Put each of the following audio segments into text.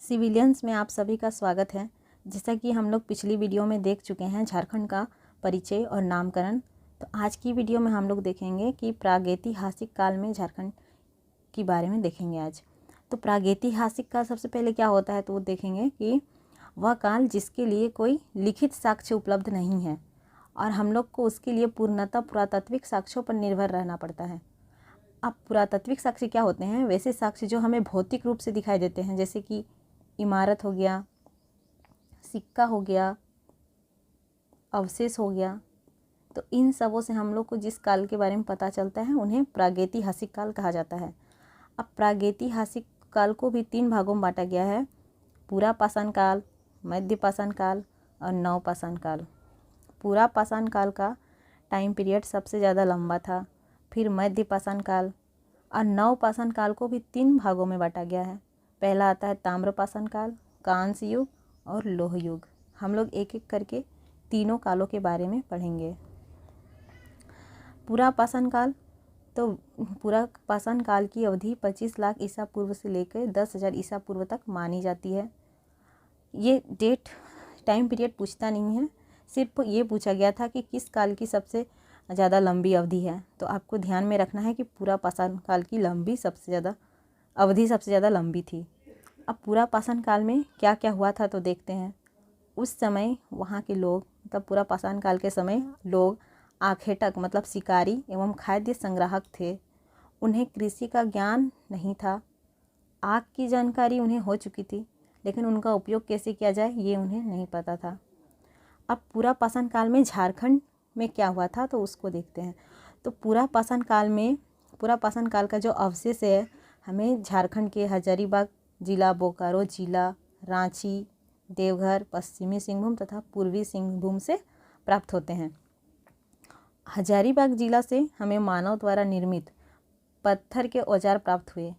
Civilians में आप सभी का स्वागत है। जैसा कि हम लोग पिछली वीडियो में देख चुके हैं झारखंड का परिचय और नामकरण, तो आज की वीडियो में हम लोग देखेंगे कि प्रागैतिहासिक काल में झारखंड के बारे में देखेंगे आज। तो प्रागैतिहासिक काल सबसे पहले क्या होता है तो वो देखेंगे कि वह काल जिसके लिए कोई लिखित साक्ष्य उपलब्ध नहीं है और हम लोग को उसके लिए पूर्णतः पुरातात्विक साक्ष्यों पर निर्भर रहना पड़ता है। अब पुरातात्विक साक्ष्य क्या होते हैं? वैसे साक्ष्य जो हमें भौतिक रूप से दिखाई देते हैं, जैसे कि इमारत हो गया, सिक्का हो गया, अवशेष हो गया। तो इन सबों से हम लोग को जिस काल के बारे में पता चलता है उन्हें प्रागैतिहासिक काल कहा जाता है। अब प्रागैतिहासिक काल को भी 3 भागों में बांटा गया है: पूरा पाषाण काल, मध्य पाषाण काल और नव पाषाण काल। पूरा पाषाण काल का टाइम पीरियड सबसे ज़्यादा लंबा था, फिर मध्य पाषाण काल और नव पाषाण काल को भी 3 भागों में बांटा गया है। पहला आता है ताम्र पाषाण काल, कांस्य युग और लोह युग। हम लोग एक एक करके तीनों कालों के बारे में पढ़ेंगे। पूरा पाषाण काल, तो पूरा पाषाण काल की अवधि 25 लाख ईसा पूर्व से लेकर 10,000 ईसा पूर्व तक मानी जाती है। ये डेट टाइम पीरियड पूछता नहीं है, सिर्फ ये पूछा गया था कि किस काल की सबसे ज़्यादा लंबी अवधि है। तो आपको ध्यान में रखना है कि पूरा पाषाण काल की अवधि सबसे ज़्यादा लंबी थी। अब पूरा पाषाण काल में क्या क्या हुआ था तो देखते हैं। उस समय वहाँ के लोग, मतलब पूरा पाषाण काल के समय लोग आखेटक मतलब शिकारी एवं खाद्य संग्राहक थे। उन्हें कृषि का ज्ञान नहीं था। आग की जानकारी उन्हें हो चुकी थी, लेकिन उनका उपयोग कैसे किया जाए ये उन्हें नहीं पता था। अब पूरा पाषाण काल में झारखंड में क्या हुआ था तो उसको देखते हैं। तो पूरा पाषाण काल का जो अवशेष है हमें झारखंड के हजारीबाग जिला, बोकारो जिला, रांची, देवघर, पश्चिमी सिंहभूम तथा पूर्वी सिंहभूम से प्राप्त होते हैं। हजारीबाग जिला से हमें मानव द्वारा निर्मित पत्थर के औजार प्राप्त हुए।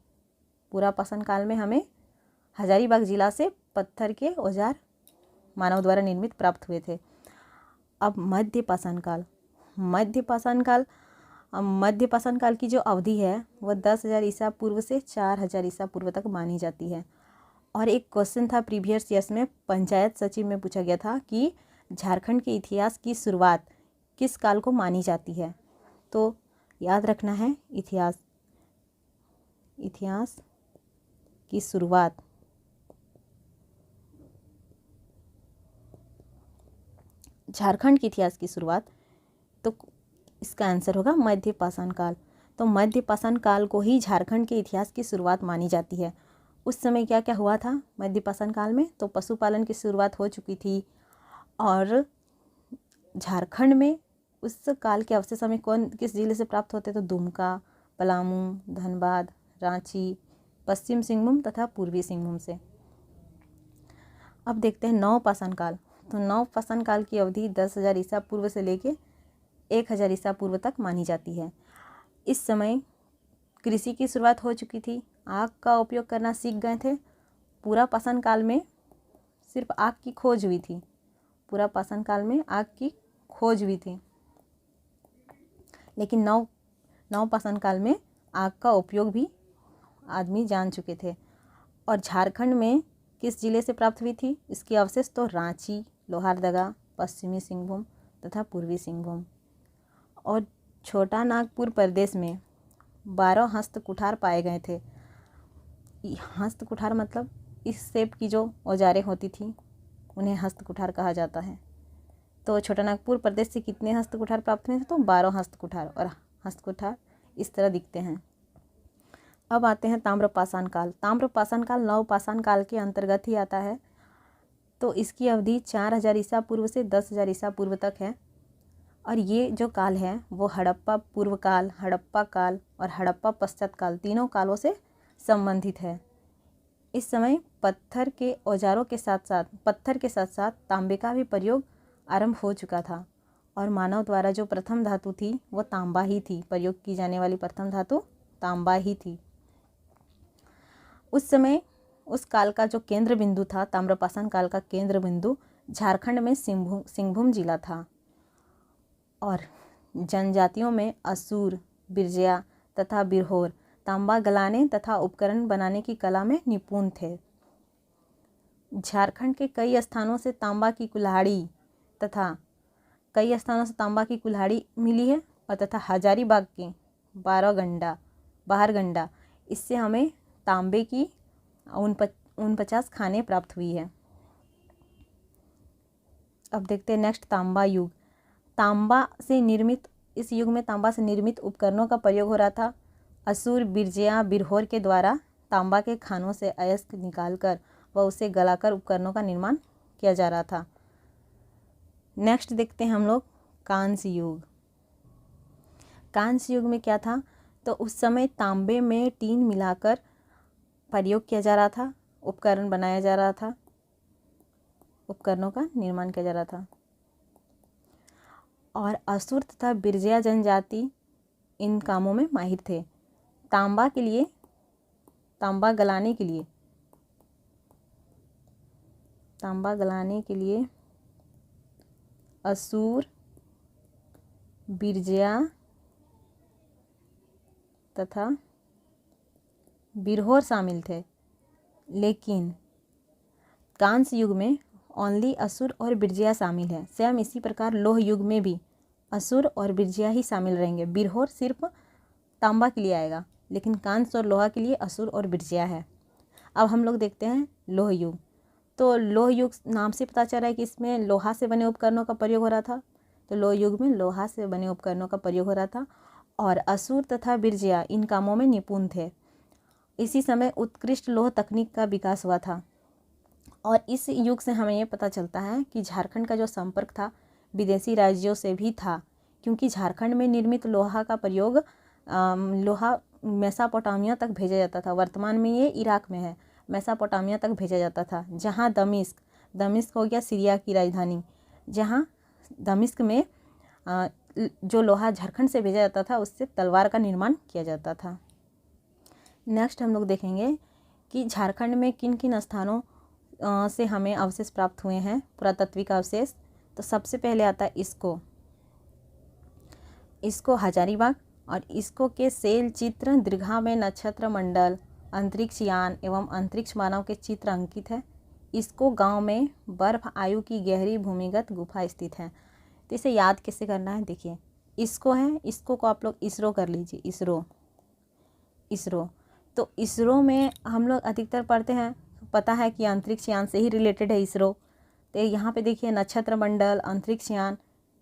पूरा पाषाण काल में हमें हजारीबाग जिला से पत्थर के औजार मानव द्वारा निर्मित प्राप्त हुए थे। अब मध्य पाषाण काल की जो अवधि है वह 10,000 ईसा पूर्व से 4,000 ईसा पूर्व तक मानी जाती है। और एक क्वेश्चन था प्रीवियस ईयर्स में, पंचायत सचिव में पूछा गया था कि झारखंड के इतिहास की शुरुआत किस काल को मानी जाती है। तो याद रखना है, इतिहास की शुरुआत झारखंड के इतिहास की शुरुआत, तो इसका आंसर होगा मध्य पाषाण काल। तो मध्य पाषाण काल को ही झारखंड के इतिहास की शुरुआत मानी जाती है। उस समय क्या क्या हुआ था मध्य पाषाण काल में? तो पशुपालन की शुरुआत हो चुकी थी और झारखंड में उस काल के अवशेष हमें किस जिले से प्राप्त होते? तो दुमका, पलामू, धनबाद, रांची, पश्चिम सिंहभूम तथा पूर्वी सिंहभूम से। अब देखते हैं नव पाषाण काल। तो नव पाषाण काल की अवधि 10,000 ईसा पूर्व से लेके 1,000 ईसा पूर्व तक मानी जाती है। इस समय कृषि की शुरुआत हो चुकी थी, आग का उपयोग करना सीख गए थे। पूरा पाषाण काल में सिर्फ आग की खोज हुई थी। पूरा पाषाण काल में आग की खोज हुई थी, लेकिन नव पाषाण काल में आग का उपयोग भी आदमी जान चुके थे। और झारखंड में किस जिले से प्राप्त हुई थी इसकी अवशेष? तो रांची, लोहारदगा, पश्चिमी सिंहभूम तथा पूर्वी सिंहभूम। और छोटा नागपुर प्रदेश में 12 हस्तकुठार पाए गए थे। हस्तकुठार मतलब इस शेप की जो औजारें होती थी उन्हें हस्तकुठार कहा जाता है। तो छोटा नागपुर प्रदेश से कितने हस्तकुठार प्राप्त हुए थे? तो 12 हस्तकुठार। और हस्तकुठार इस तरह दिखते हैं। अब आते हैं ताम्र पाषाण काल। ताम्र पाषाण काल नव पाषाण काल के अंतर्गत ही आता है। तो इसकी अवधि 4,000 ईसा पूर्व से 10,000 ईसा पूर्व तक है। और ये जो काल है वो हड़प्पा पूर्व काल, हड़प्पा काल और हड़प्पा पश्चात काल तीनों कालों से संबंधित है। इस समय पत्थर के साथ साथ तांबे का भी प्रयोग आरंभ हो चुका था और मानव द्वारा जो प्रथम धातु थी वो तांबा ही थी। प्रयोग की जाने वाली प्रथम धातु तांबा ही थी। उस समय उस काल का जो केंद्र बिंदु था, ताम्रपाषाण काल का केंद्र बिंदु झारखंड में सिंहभूम जिला था। और जनजातियों में असुर, बिरजिया तथा बिरहोर तांबा गलाने तथा उपकरण बनाने की कला में निपुण थे। झारखंड के कई स्थानों से तांबा की कुल्हाड़ी तथा कई स्थानों से तांबा की कुल्हाड़ी मिली है और तथा हजारीबाग के बाहरगंडा इससे हमें तांबे की 49 खानें प्राप्त हुई है। अब देखते हैं नेक्स्ट तांबा युग। इस युग में तांबा से निर्मित उपकरणों का प्रयोग हो रहा था। असुर बिरजया बिरहोर के द्वारा तांबा के खानों से अयस्क निकालकर व उसे गलाकर उपकरणों का निर्माण किया जा रहा था। नेक्स्ट देखते हैं हम लोग कांस्य युग। कांस्य युग में क्या था, तो उस समय तांबे में टीन मिलाकर प्रयोग किया जा रहा था, उपकरण बनाया जा रहा था, उपकरणों का निर्माण किया जा रहा था। और असुर तथा बिरजया जनजाति इन कामों में माहिर थे। तांबा गलाने के लिए असुर बिरजया तथा बिरहोर शामिल थे, लेकिन कांस्य युग में ओनली असुर और बिरजया शामिल है। सेम इसी प्रकार लोह युग में भी असुर और बिरजया ही शामिल रहेंगे। बिरहोर सिर्फ तांबा के लिए आएगा, लेकिन कांस्य और लोहा के लिए असुर और बिरजया है। अब हम लोग देखते हैं लोह युग। तो लोह युग नाम से पता चल रहा है कि इसमें लोहा से बने उपकरणों का प्रयोग हो रहा था। तो लोह युग में लोहा से बने उपकरणों का प्रयोग हो रहा था और असुर तथा बिरजया इन कामों में निपुण थे। इसी समय उत्कृष्ट लोह तकनीक का विकास हुआ था। और इस युग से हमें ये पता चलता है कि झारखंड का जो संपर्क था विदेशी राज्यों से भी था, क्योंकि झारखंड में निर्मित लोहा का प्रयोग लोहा मेसोपोटामिया तक भेजा जाता था। वर्तमान में ये इराक में है, मेसोपोटामिया तक भेजा जाता था, जहाँ दमिश्क हो गया सीरिया की राजधानी, जहाँ दमिश्क में जो लोहा झारखंड से भेजा जाता था उससे तलवार का निर्माण किया जाता था। नेक्स्ट हम लोग देखेंगे कि झारखंड में किन किन स्थानों से हमें अवशेष प्राप्त हुए हैं, पुरातात्विक अवशेष। तो सबसे पहले आता है इसको हजारीबाग, और इसको के शैल चित्र, दीर्घा में नक्षत्र मंडल, अंतरिक्ष यान एवं अंतरिक्ष मानव के चित्र अंकित है। इसको गांव में बर्फ आयु की गहरी भूमिगत गुफा स्थित है। तो इसे याद कैसे करना है, देखिए इसको है, इसको को आप लोग इसरो कर लीजिए, इसरो। तो इसरो में हम लोग अधिकतर पढ़ते हैं, पता है कि अंतरिक्ष यान से ही रिलेटेड है इसरो। तो यहाँ पे देखिए नक्षत्र मंडल, अंतरिक्ष यान,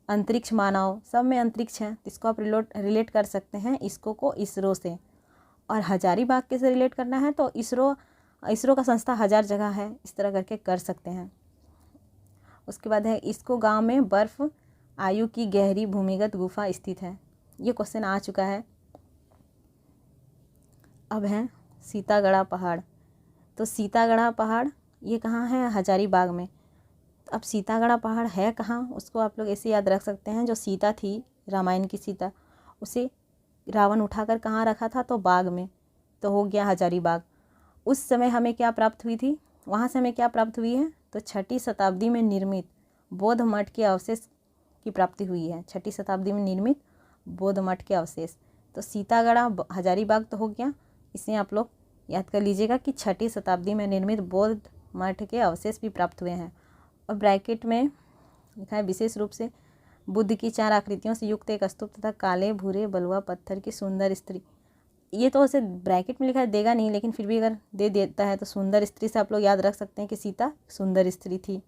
अंतरिक्ष मानव, सब में अंतरिक्ष है, तो इसको आप रिलेट कर सकते हैं इसको को इसरो से। और हजारीबाग के से रिलेट करना है तो इसरो का संस्था 1000 जगह है, इस तरह करके कर सकते हैं। उसके बाद है इसको गांव में बर्फ आयु की गहरी भूमिगत गुफा स्थित है। ये क्वेश्चन आ चुका है। अब है सीतागढ़ा पहाड़। तो सीतागढ़ा पहाड़ ये कहाँ है, हजारीबाग में। अब सीतागढ़ा पहाड़ है कहाँ, उसको आप लोग ऐसे याद रख सकते हैं, जो सीता थी, रामायण की सीता, उसे रावण उठाकर कहाँ रखा था, तो बाग में, तो हो गया हजारीबाग। उस समय हमें क्या प्राप्त हुई थी, वहाँ से हमें क्या प्राप्त हुई है, तो 6ठी शताब्दी में निर्मित बौद्ध मठ के अवशेष की प्राप्ति हुई है। 6ठी शताब्दी में निर्मित बौद्ध मठ के अवशेष। तो सीतागढ़ा हजारीबाग तो हो गया, इसे आप लोग याद कर लीजिएगा कि 6ठी शताब्दी में निर्मित बौद्ध मठ के अवशेष भी प्राप्त हुए हैं। और ब्रैकेट में लिखा है विशेष रूप से बुद्ध की 4 आकृतियों से युक्त एक स्तूप तथा काले भूरे बलुआ पत्थर की सुंदर स्त्री। ये तो उसे ब्रैकेट में लिखा है, देगा नहीं, लेकिन फिर भी अगर दे देता है तो सुंदर स्त्री से आप लोग याद रख सकते हैं कि सीता सुंदर स्त्री थी।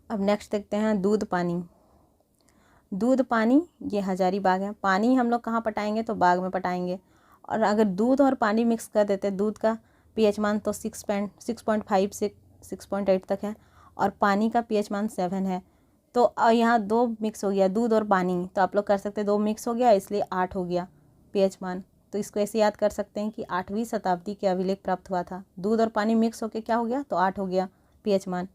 अब नेक्स्ट देखते हैं दूध पानी ये हजारीबाग है। पानी हम लोग कहाँ पटाएंगे, तो बाग में पटाएंगे। और अगर दूध और पानी मिक्स कर देते, दूध का pH मान तो 6.5 से 6.8 तक है और पानी का pH मान 7 है। तो यहाँ 2 मिक्स हो गया, दूध और पानी, तो आप लोग कर सकते हैं 2 मिक्स हो गया, इसलिए 8 हो गया pH मान। तो इसको ऐसे याद कर सकते हैं कि 8वीं शताब्दी के अभिलेख प्राप्त हुआ था। दूध और पानी मिक्स होकर क्या हो गया, तो 8 हो गया pH मान।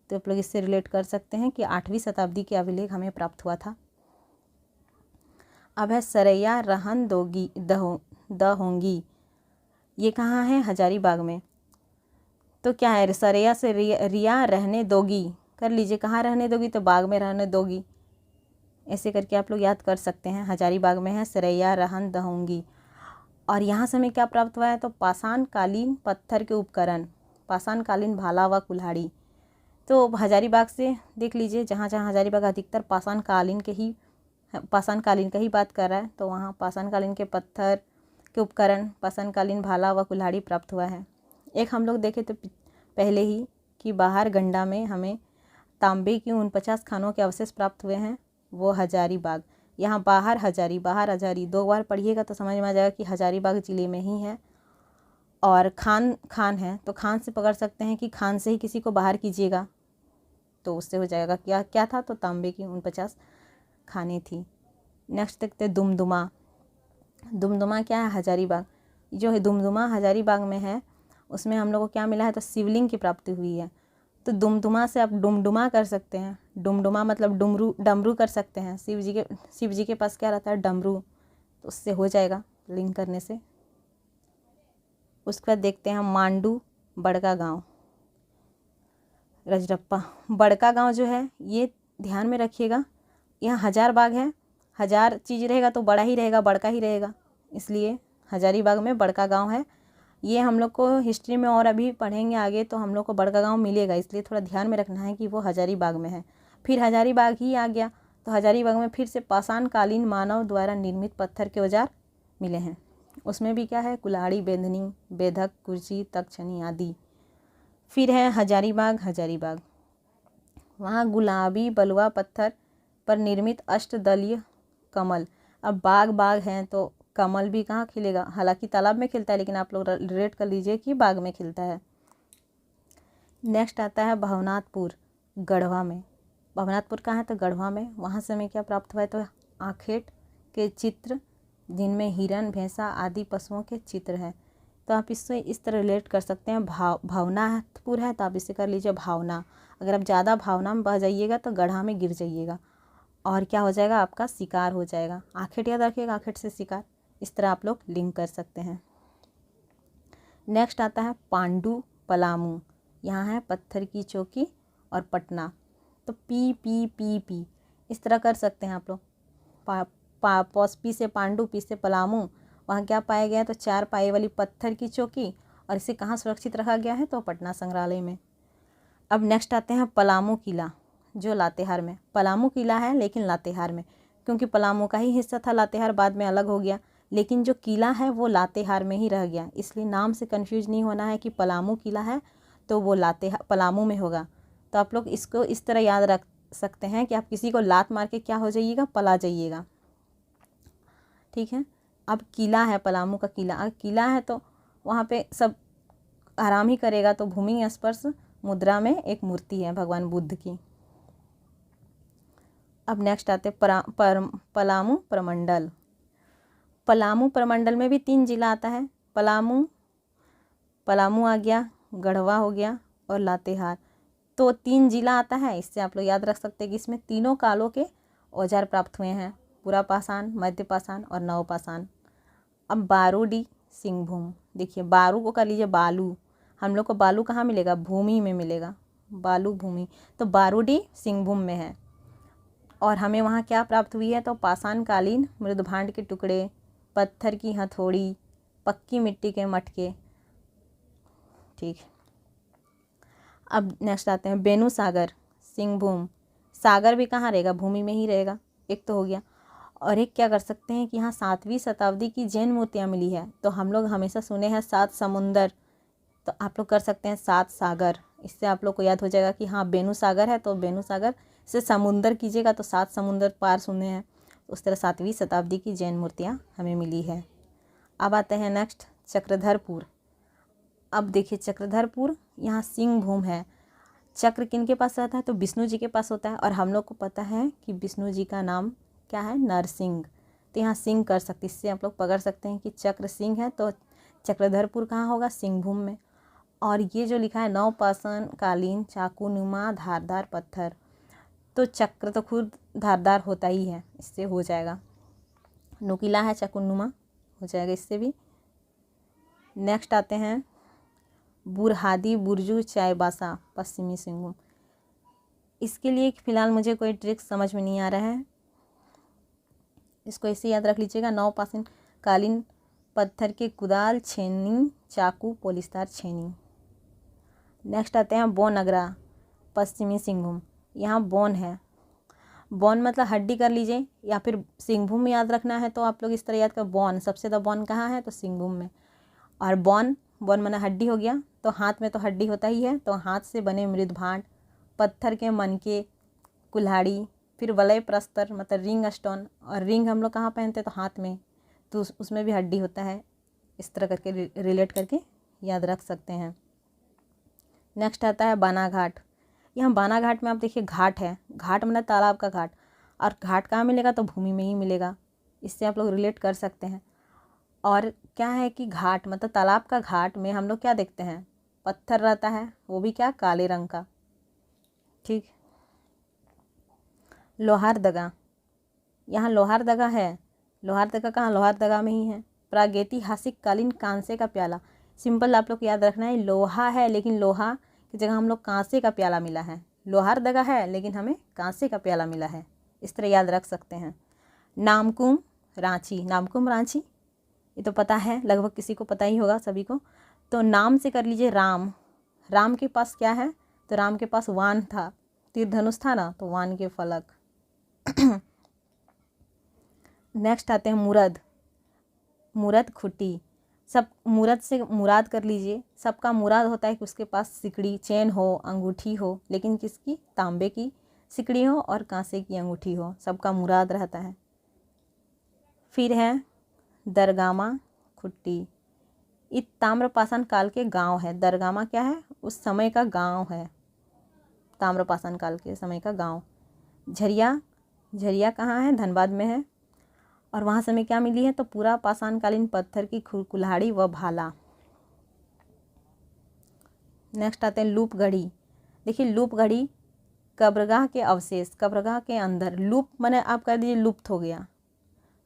तो आप लोग इससे रिलेट कर सकते हैं कि 8वीं शताब्दी के अभिलेख हमें प्राप्त हुआ था। अब है सरैया रहन दहोंगी, ये कहाँ है, हजारीबाग में। तो क्या है, सरैया से रिया रहने दोगी कर लीजिए, कहाँ रहने दोगी, तो बाग में रहने दोगी। ऐसे करके आप लोग याद कर सकते हैं। हजारीबाग में है सरैया रहन दहोंगी। और यहाँ से हमें क्या प्राप्त हुआ है, तो पाषाण कालीन पत्थर के उपकरण। पाषाणकालीन भाला व कुल्हाड़ी। तो हजारीबाग से देख लीजिए, जहाँ जहाँ हजारीबाग अधिकतर पाषाणकालीन का ही बात कर रहा है, तो वहाँ पाषाणकालीन के पत्थर के उपकरण, पाषाणकालीन भाला व कुल्हाड़ी प्राप्त हुआ है। एक हम लोग देखे तो पहले ही कि बाहर गंडा में हमें तांबे की 49 खानों के अवशेष प्राप्त हुए हैं, वो हजारीबाग। यहाँ बाहर हजारी 2 बार पढ़िएगा तो समझ में आ जाएगा कि हजारीबाग ज़िले में ही है। और खान है तो खान से पकड़ सकते हैं कि खान से ही किसी को बाहर कीजिएगा तो उससे हो जाएगा। क्या था, तो तांबे की 49 खानें थी। नेक्स्ट देखते हैं दुमदुमा। दुमदुमा क्या है, हजारीबाग। जो है दुमदुमा हजारीबाग में है, उसमें हम लोग को क्या मिला है, तो शिवलिंग की प्राप्ति हुई है। तो दुमदुमा से आप डुमडुमा कर सकते हैं। डुमडुमा मतलब डमरू कर सकते हैं। शिव जी के पास क्या रहता है, डमरू, तो उससे हो जाएगा लिंक करने से। उसके बाद देखते हैं मांडू बड़का गांव, रजरप्पा। बड़का गांव जो है ये ध्यान में रखिएगा, यहाँ हजारबाग है, 1000 चीज़ रहेगा तो बड़ा ही रहेगा, बड़का ही रहेगा, इसलिए हजारीबाग में बड़का गांव है। ये हम लोग को हिस्ट्री में और अभी पढ़ेंगे आगे तो हम लोग को बड़का गांव मिलेगा, इसलिए थोड़ा ध्यान में रखना है कि वो हजारीबाग में है। फिर हजारीबाग ही आ गया तो हजारीबाग में फिर से पाषाणकालीन मानव द्वारा निर्मित पत्थर के औजार मिले हैं। उसमें भी क्या है, कुल्हाड़ी, बेंधनी, बेधक, कुर्सी, तक्षनी आदि। फिर है हजारीबाग, वहाँ गुलाबी बलुआ पत्थर पर निर्मित अष्टदलीय कमल। अब बाग है तो कमल भी कहाँ खिलेगा, हालांकि तालाब में खिलता है लेकिन आप लोग रिलेट कर लीजिए कि बाग में खिलता है। नेक्स्ट आता है भवनाथपुर, गढ़वा में। भवनाथपुर कहाँ है, तो गढ़वा में। वहाँ से हमें क्या प्राप्त हुआ है, तो आखेट के चित्र जिनमें हिरन, भैंसा आदि पशुओं के चित्र हैं। तो आप इससे इस तरह रिलेट कर सकते हैं। भवनाथपुर है तो आप इसे कर लीजिए भावना। अगर आप ज़्यादा भावना में बह जाइएगा तो गढ़ा में गिर जाइएगा और क्या हो जाएगा, आपका शिकार हो जाएगा। आखेट याद रखिएगा, आखेट से शिकार, इस तरह आप लोग लिंक कर सकते हैं। नेक्स्ट आता है पांडु पलामू, यहाँ है पत्थर की चौकी और पटना। तो पी इस तरह कर सकते हैं आप लोग। पी से पांडु, पी से पलामू। वहाँ क्या पाया गया है, तो 4 पाए वाली पत्थर की चौकी, और इसे कहाँ सुरक्षित रखा गया है, तो पटना संग्रहालय में। अब नेक्स्ट आते हैं पलामू किला, जो लातेहार में। पलामू किला है लेकिन लातेहार में, क्योंकि पलामू का ही हिस्सा था, लातेहार बाद में अलग हो गया, लेकिन जो किला है वो लातेहार में ही रह गया। इसलिए नाम से कंफ्यूज नहीं होना है कि पलामू किला है तो वो पलामू में होगा। तो आप लोग इसको इस तरह याद रख सकते हैं कि आप किसी को लात मार के क्या हो जाइएगा, पला जाइएगा, ठीक है। अब किला है, पलामू का किला। अगर किला है तो वहाँ पे सब आराम ही करेगा। तो भूमि स्पर्श मुद्रा में एक मूर्ति है भगवान बुद्ध की। अब नेक्स्ट आते पलामू प्रमंडल। पलामू प्रमंडल में भी 3 जिला आता है। पलामू आ गया, गढ़वा हो गया और लातेहार। तो 3 जिला आता है। इससे आप लोग याद रख सकते हैं कि इसमें तीनों कालों के औजार प्राप्त हुए हैं, पुरा पाषाण, मध्य पाषाण और नव पाषाण। अब बारूडी सिंहभूम, देखिए बारू को कर लीजिए बालू। हम लोग को बालू कहाँ मिलेगा, भूमि में मिलेगा, बालू भूमि। तो बारूडी सिंहभूम में है। और हमें वहाँ क्या प्राप्त हुई है, तो पाषाणकालीन मृदभांड के टुकड़े, पत्थर की हथौड़ी, पक्की मिट्टी के मटके, ठीक। अब नेक्स्ट आते हैं बेनू सागर सिंहभूम। सागर भी कहाँ रहेगा, भूमि में ही रहेगा, एक तो हो गया। और एक क्या कर सकते हैं कि यहाँ 7वीं शताब्दी की जैन मूर्तियाँ मिली है। तो हम लोग हमेशा सुने हैं 7 समुंदर, तो आप लोग कर सकते हैं 7 सागर। इससे आप लोग को याद हो जाएगा कि हाँ बेनू सागर है, तो बेनू सागर से समुंदर कीजिएगा तो 7 समुंदर पार सुने हैं। उस तरह 7वीं शताब्दी की जैन मूर्तियाँ हमें मिली है। अब आते हैं नेक्स्ट चक्रधरपुर। अब देखिए चक्रधरपुर, यहाँ सिंहभूम है। चक्र किन के पास रहता है, तो विष्णु जी के पास होता है। और हम लोग को पता है कि विष्णु जी का नाम क्या है, नरसिंह। तो यहाँ सिंह कर सकते, इससे आप लोग पकड़ सकते हैं कि चक्र सिंह है, तो चक्रधरपुर कहाँ होगा, सिंहभूम में। और ये जो लिखा है नवपाषाणकालीन चाकूनुमा धारदार पत्थर, तो चक्र तो खुद धारदार होता ही है, इससे हो जाएगा। नुकीला है, चाकूनुमा हो जाएगा इससे भी। नेक्स्ट आते हैं बुरहादी बुर्जू चाईबासा पश्चिमी सिंहभूम। इसके लिए फ़िलहाल मुझे कोई ट्रिक समझ में नहीं आ रहा है, इसको ऐसे याद रख लीजिएगा। नवपाषाणकालीन पत्थर के कुदाल, छेनी, चाकू, पोलिस्तार छेनी। नेक्स्ट आते हैं बोन अगरा, पश्चिमी सिंहभूम। यहाँ बोन है, बोन मतलब हड्डी कर लीजिए, या फिर सिंहभूम याद रखना है तो आप लोग इस तरह याद कर, बोन सबसे ज़्यादा बोन कहाँ है तो सिंहभूम में। और बोन, बोन माना हड्डी हो गया, तो हाथ में तो हड्डी होता ही है, तो हाथ से बने मृद भांड, पत्थर के मनके, कुल्हाड़ी, फिर वलय प्रस्तर मतलब रिंग स्टोन, और रिंग हम लोग कहाँ पहनते हैं तो हाथ में, तो उसमें भी हड्डी होता है। इस तरह करके रिलेट करके याद रख सकते हैं। नेक्स्ट आता है बानाघाट। यहाँ बानाघाट में आप देखिए घाट है, घाट मतलब तालाब का घाट, और घाट कहाँ मिलेगा तो भूमि में ही मिलेगा। इससे आप लोग रिलेट कर सकते हैं। और क्या है कि घाट मतलब तालाब का घाट में हम लोग क्या देखते हैं, पत्थर रहता है, वो भी क्या काले रंग का। ठीक। लोहारदगा, यहाँ लोहारदगा है, लोहारदगा कहाँ, लोहारदगा में ही है। प्रागैतिहासिक कालीन कांसे का प्याला, सिंपल आप लोग को याद रखना है, लोहा है लेकिन लोहा की जगह हम लोग कांसे का प्याला मिला है। लोहारदगा है लेकिन हमें कांसे का प्याला मिला है, इस तरह याद रख सकते हैं। नामकुम रांची, नामकुम रांची ये तो पता है, लगभग किसी को पता ही होगा सभी को। तो नाम से कर लीजिए राम, राम के पास क्या है तो राम के पास वान था, तीर धनुष था ना, तो वान के फलक। नेक्स्ट आते हैं मुरद, मुरद खुटी। सब मुरद से मुराद कर लीजिए, सबका मुराद होता है कि उसके पास सिकड़ी चेन हो, अंगूठी हो, लेकिन किसकी, तांबे की सिकड़ी हो और कांसे की अंगूठी हो, सबका मुराद रहता है। फिर है दरगामा खुट्टी, ये ताम्रपाषाण काल के गांव है। दरगामा क्या है, उस समय का गांव है, ताम्रपाषाण काल के समय का गांव। झरिया, झरिया कहाँ है, धनबाद में है, और वहाँ से हमें क्या मिली है तो पूरा पाषाणकालीन पत्थर की कुल्हाड़ी व भाला। नेक्स्ट आते हैं लूप घड़ी। देखिए लूप घड़ी कब्रगाह के अवशेष, कब्रगाह के अंदर, लूप माने आप कर दीजिए लुप्त हो गया,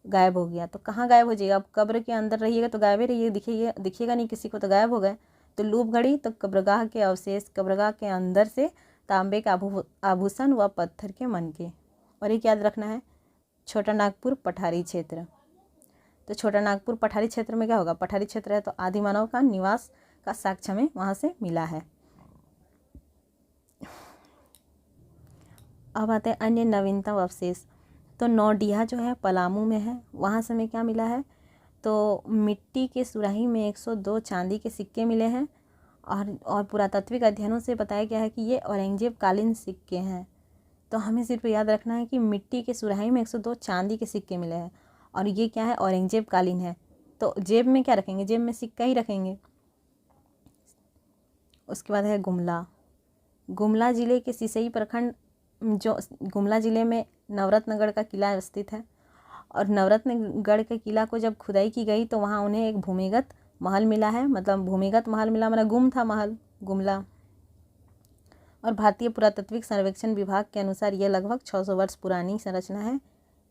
गायब हो गया, तो कहाँ गायब हो जाएगा, अब कब्र के अंदर रहिएगा तो गायब ही रहिए, दिखिएगा नहीं किसी को, तो गायब हो गए। तो लूप घड़ी तो कब्रगाह के अवशेष, कब्रगाह के अंदर से तांबे का आभूषण व पत्थर के मनके। और एक याद रखना है छोटा नागपुर पठारी क्षेत्र। तो छोटा नागपुर पठारी क्षेत्र में क्या होगा, पठारी क्षेत्र है तो आदि मानव का निवास का साक्ष्य हमें वहाँ से मिला है। अब आते हैं अन्य नवीनतम अवशेष। तो नौडिया जो है पलामू में है, वहाँ से हमें क्या मिला है तो मिट्टी के सुराही में 102 चांदी के सिक्के मिले हैं, और पुरातात्विक अध्ययनों से बताया गया है कि ये औरंगजेब कालीन सिक्के हैं। तो हमें सिर्फ याद रखना है कि मिट्टी के सुराही में 102 चांदी के सिक्के मिले हैं, और ये क्या है औरंगजेब कालीन है। तो जेब में क्या रखेंगे, जेब में सिक्का ही रखेंगे। उसके बाद है गुमला, गुमला ज़िले के सिसई प्रखंड, जो गुमला ज़िले में नवरत्नगढ़ का किला स्थित है, और नवरत्नगढ़ के किला को जब खुदाई की गई तो वहाँ उन्हें एक भूमिगत महल मिला है, मतलब भूमिगत महल मिला मतलब गुम था महल, गुमला। और भारतीय पुरातात्विक सर्वेक्षण विभाग के अनुसार यह लगभग 600 वर्ष पुरानी संरचना है।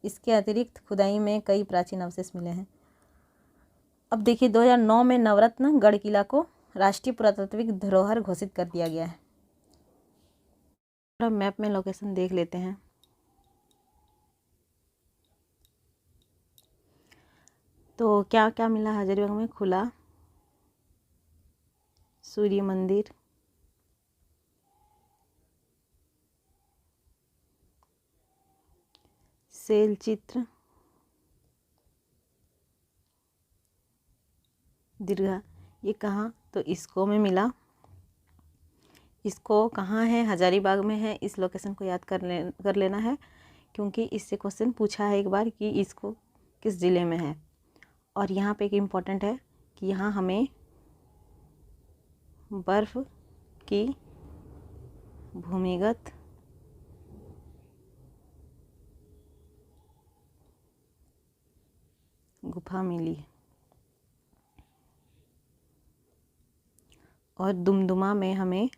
इसके अतिरिक्त खुदाई में कई प्राचीन अवशेष मिले हैं। अब देखिए 2009 में नवरत्नगढ़ किला को राष्ट्रीय पुरातात्विक धरोहर घोषित कर दिया गया है। अब मैप में लोकेशन देख लेते हैं। तो क्या क्या मिला हजारीबाग में, खुला सूर्य मंदिर, शैल चित्र, दीर्घा, ये कहाँ तो इसको में मिला। इसको कहाँ है, हजारीबाग में है। इस लोकेशन को याद कर लेना है, क्योंकि इससे क्वेश्चन पूछा है एक बार कि इसको किस ज़िले में है। और यहाँ पे एक इम्पोर्टेंट है कि यहाँ हमें बर्फ़ की भूमिगत गुफा मिली, और दुमदुमा में हमें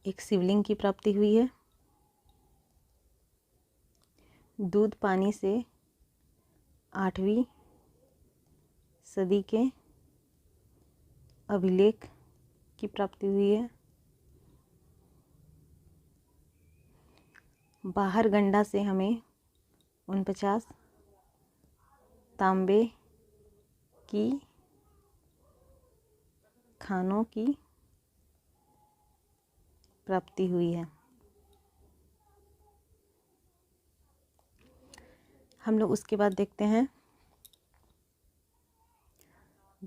एक शिवलिंग की प्राप्ति हुई है। दूध पानी से 8वीं सदी के अभिलेख की प्राप्ति हुई है। बाहर गंडा से हमें 49 तांबे की खानों की प्राप्ति हुई है। हम लोग उसके बाद देखते हैं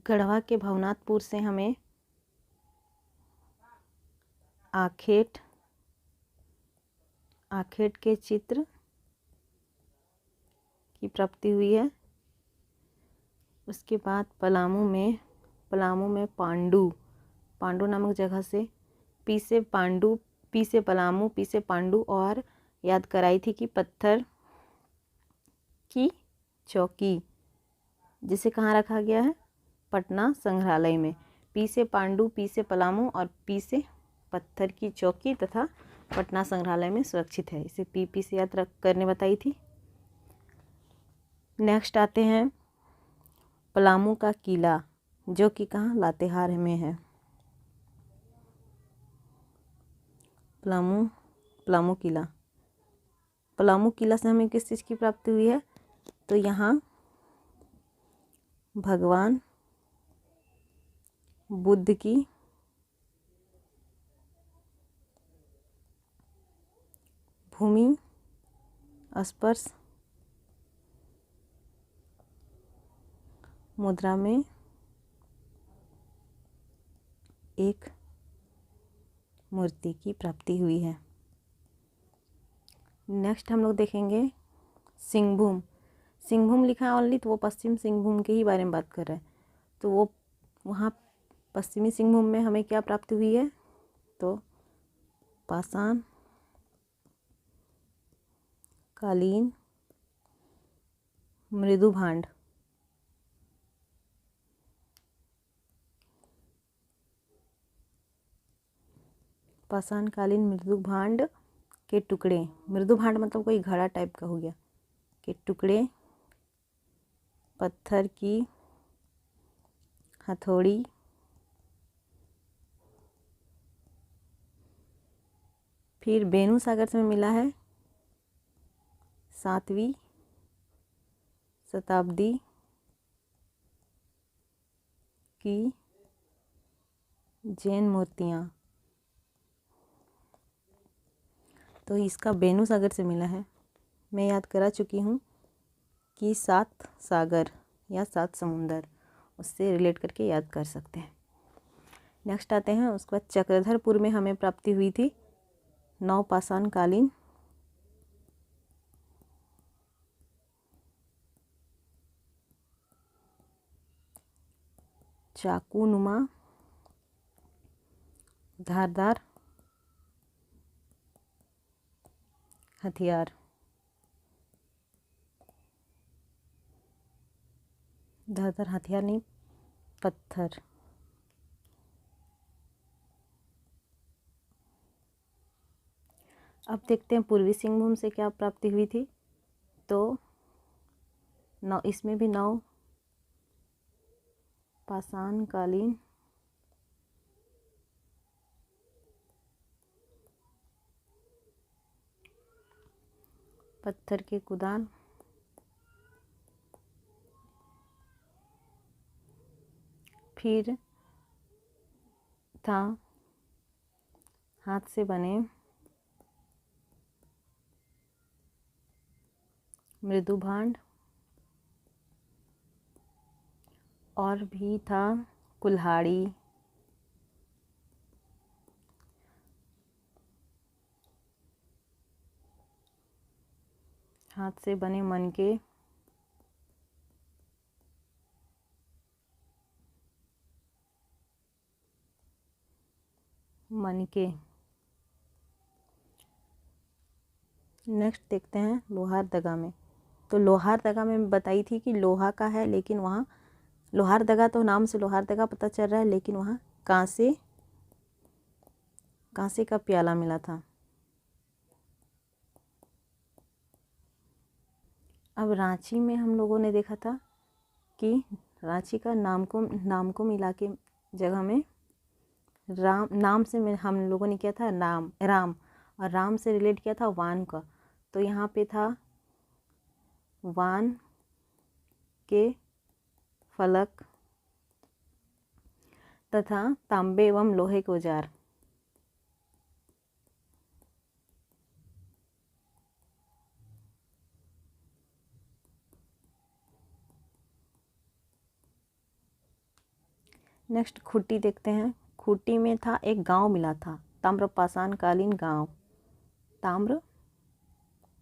गढ़वा के भवनाथपुर से हमें आखेट के चित्र की प्राप्ति हुई है। उसके बाद पलामू में पांडु नामक जगह से पी से पांडु और याद कराई थी कि पत्थर की चौकी, जिसे कहाँ रखा गया है, पटना संग्रहालय में। पी से पांडु, पी से पलामू और पी से पत्थर की चौकी तथा पटना संग्रहालय में सुरक्षित है। इसे पी से याद करने बताई थी। नेक्स्ट आते हैं पलामू का किला, जो कि कहाँ, लातेहार में है। पलामू किला से हमें किस चीज़ की प्राप्ति हुई है, तो यहाँ भगवान बुद्ध की भूमि स्पर्श मुद्रा में एक मूर्ति की प्राप्ति हुई है। नेक्स्ट हम लोग देखेंगे सिंहभूम लिखा है ऑनली, तो वो पश्चिम सिंहभूम के ही बारे में बात कर रहा है। तो वो वहाँ पश्चिमी सिंहभूम में हमें क्या प्राप्ति हुई है, तो पाषाण कालीन मृदु भांड, पाषाणकालीन मृदु भांड के टुकड़े, मृदु भांड मतलब कोई घड़ा टाइप का हो गया, के टुकड़े, पत्थर की हथौड़ी, फिर बेनू सागर से मिला है 7वीं शताब्दी की जैन मूर्तियाँ। तो इसका बेनू सागर से मिला है। मैं याद करा चुकी हूँ कि 7 सागर या 7 समुंदर, उससे रिलेट करके याद कर सकते हैं। नेक्स्ट आते हैं, उसके बाद चक्रधरपुर में हमें प्राप्ति हुई थी नवपाषाणकालीन चाकूनुमा धारदार हथियार, नहीं, पत्थर। अब देखते हैं पूर्वी सिंहभूम से क्या प्राप्ति हुई थी। तो इसमें भी पाषाणकालीन पत्थर के कुदाल, फिर था हाथ से बने मृदु भांड, और भी था कुल्हाड़ी, हाथ से बने मनके, नेक्स्ट देखते हैं लोहारदगा में। तो लोहारदगा में बताई थी कि लोहा का है, लेकिन वहाँ लोहारदगा, तो नाम से लोहारदगा पता चल रहा है, लेकिन वहाँ कांसे का प्याला मिला था। अब रांची में हम लोगों ने देखा था कि रांची का नामकुम इलाके जगह में नाम से हम लोगों ने किया था राम, और राम से रिलेट किया था वान का। तो यहाँ पे था वान के फलक तथा तांबे एवं लोहे के औजार। नेक्स्ट खूंटी देखते हैं। खूंटी में था एक गांव मिला था, ताम्रपाषाण कालीन गांव, ताम्रपाषाण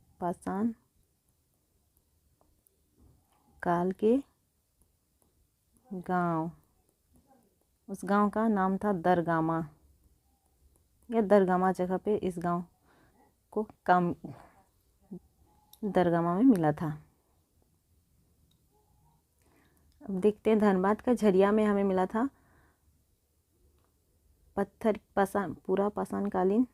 काल के गांव। उस गांव का नाम था दरगामा, या दरगामा जगह पे इस गांव को काम दरगामा में मिला था। अब देखते हैं धनबाद का झरिया में हमें मिला था पत्थर पाषाण, पूरा पाषाणकालीन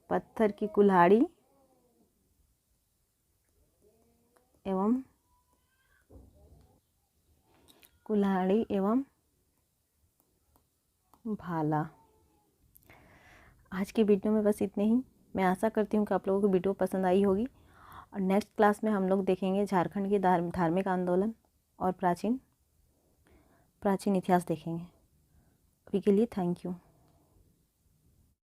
पत्थर की कुल्हाड़ी एवं भाला। आज की वीडियो में बस इतने ही। मैं आशा करती हूँ कि आप लोगों को वीडियो पसंद आई होगी, और नेक्स्ट क्लास में हम लोग देखेंगे झारखंड के धार्मिक आंदोलन और प्राचीन इतिहास देखेंगे। अभी के लिए थैंक यू।